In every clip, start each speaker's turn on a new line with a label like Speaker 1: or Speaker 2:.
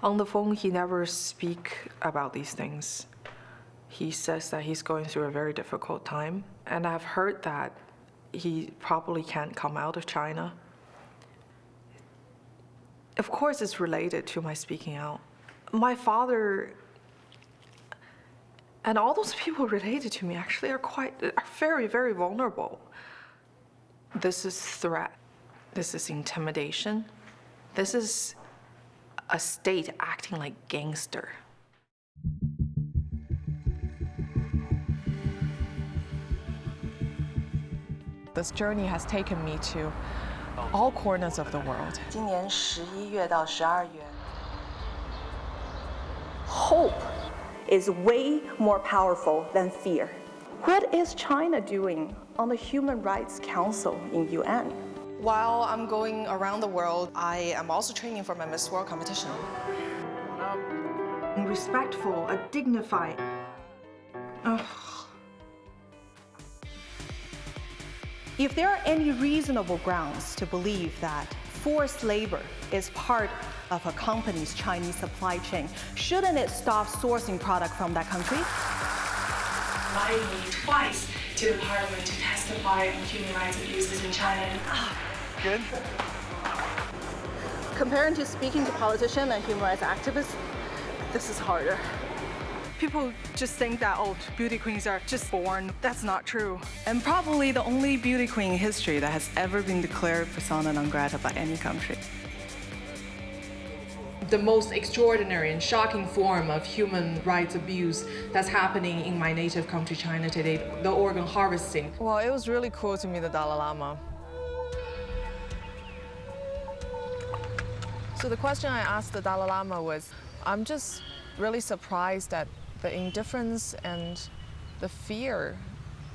Speaker 1: On the phone, he never speak about these things. He says that he's going through a very difficult time, and I've heard that he probably can't come out of China. Of course, it's related to my speaking out. My father and all those people related to me actually are very, very vulnerable. This is threat. This is intimidation. This is a state acting like gangster. This journey has taken me to all corners of the world.
Speaker 2: 今年11月到12月
Speaker 3: Hope is way more powerful than fear. What is China doing on the Human Rights Council in UN?
Speaker 2: While I'm going around the world, I am also training for my Miss World competition.
Speaker 1: Respectful, a dignified.
Speaker 3: If there are any reasonable grounds to believe that forced labor is part of a company's Chinese supply chain, shouldn't it stop sourcing product from that country?
Speaker 4: Invited me twice to the parliament to testify on human rights abuses in China.
Speaker 5: Good.
Speaker 3: Comparing to speaking to politicians and human rights activists, this is harder.
Speaker 6: People just think that, oh, beauty queens are just born. That's not true. And probably the only beauty queen in history that has ever been declared persona non grata by any country.
Speaker 7: The most extraordinary and shocking form of human rights abuse that's happening in my native country, China, today, the organ harvesting.
Speaker 2: Well, it was really cool to meet the Dalai Lama. So the question I asked the Dalai Lama was, I'm just really surprised at the indifference and the fear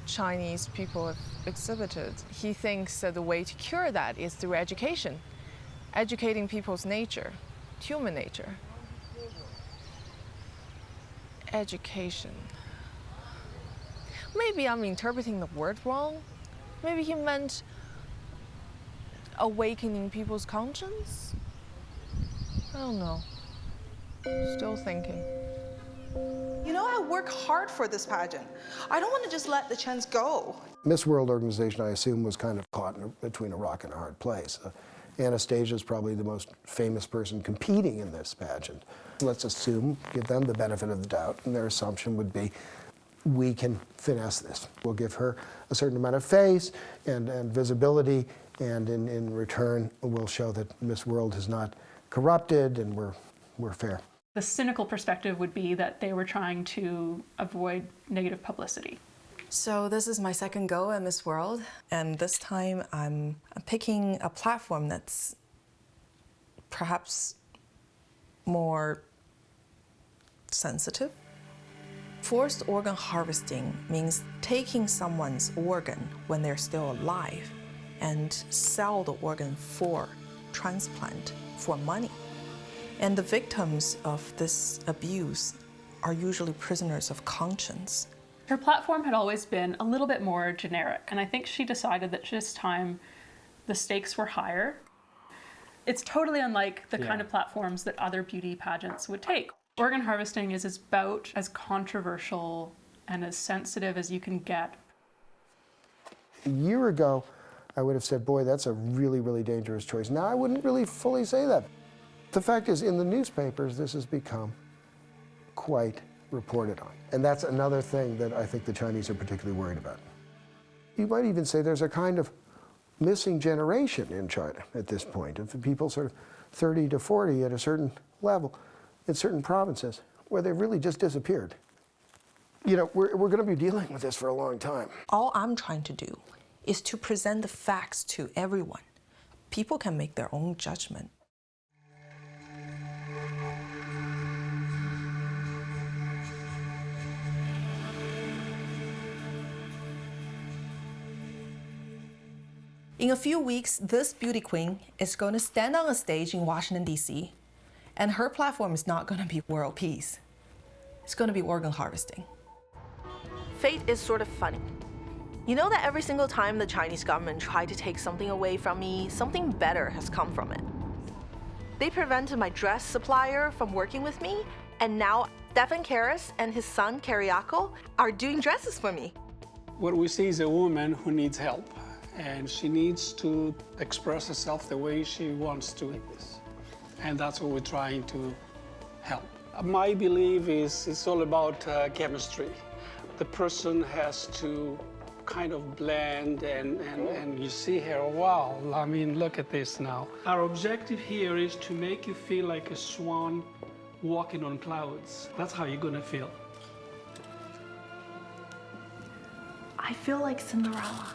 Speaker 2: Chinese people have exhibited. He thinks that the way to cure that is through education, educating people's nature, human nature. Education. Maybe I'm interpreting the word wrong. Maybe he meant awakening people's conscience? I don't know. Still thinking.
Speaker 8: You know, I work hard for this pageant. I don't want to just let the chance go.
Speaker 9: Miss World organization, I assume, was kind of caught between a rock and a hard place. Anastasia is probably the most famous person competing in this pageant. Let's assume, give them the benefit of the doubt, and their assumption would be, we can finesse this. We'll give her a certain amount of face and visibility, and in return, we'll show that Miss World is not corrupted and we're fair.
Speaker 4: The cynical perspective would be that they were trying to avoid negative publicity.
Speaker 2: So this is my second go at Miss World, and this time I'm picking a platform that's perhaps more sensitive. Forced organ harvesting means taking someone's organ when they're still alive and sell the organ for transplant for money. And the victims of this abuse are usually prisoners of conscience.
Speaker 4: Her platform had always been a little bit more generic, and I think she decided that this time the stakes were higher. It's totally unlike the kind of platforms that other beauty pageants would take. Organ harvesting is about as controversial and as sensitive as you can get.
Speaker 9: A year ago, I would have said, boy, that's a really, really dangerous choice. Now I wouldn't really fully say that. The fact is, in the newspapers, this has become quite reported on. And that's another thing that I think the Chinese are particularly worried about. You might even say there's a kind of missing generation in China at this point, of people sort of 30 to 40 at a certain level in certain provinces where they've really just disappeared. You know, we're going to be dealing with this for a long time.
Speaker 2: All I'm trying to do is to present the facts to everyone. People can make their own judgment. In a few weeks, this beauty queen is going to stand on a stage in Washington, D.C., and her platform is not going to be world peace. It's going to be organ harvesting. Fate is sort of funny. You know that every single time the Chinese government tried to take something away from me, something better has come from it. They prevented my dress supplier from working with me, and now Stefan Karras and his son Kyriako are doing dresses for me.
Speaker 5: What we see is a woman who needs help, and she needs to express herself the way she wants to in this. And that's what we're trying to help. My belief is it's all about chemistry. The person has to kind of blend, and you see here, wow, I mean, look at this now. Our objective here is to make you feel like a swan walking on clouds. That's how you're gonna feel.
Speaker 2: I feel like Cinderella.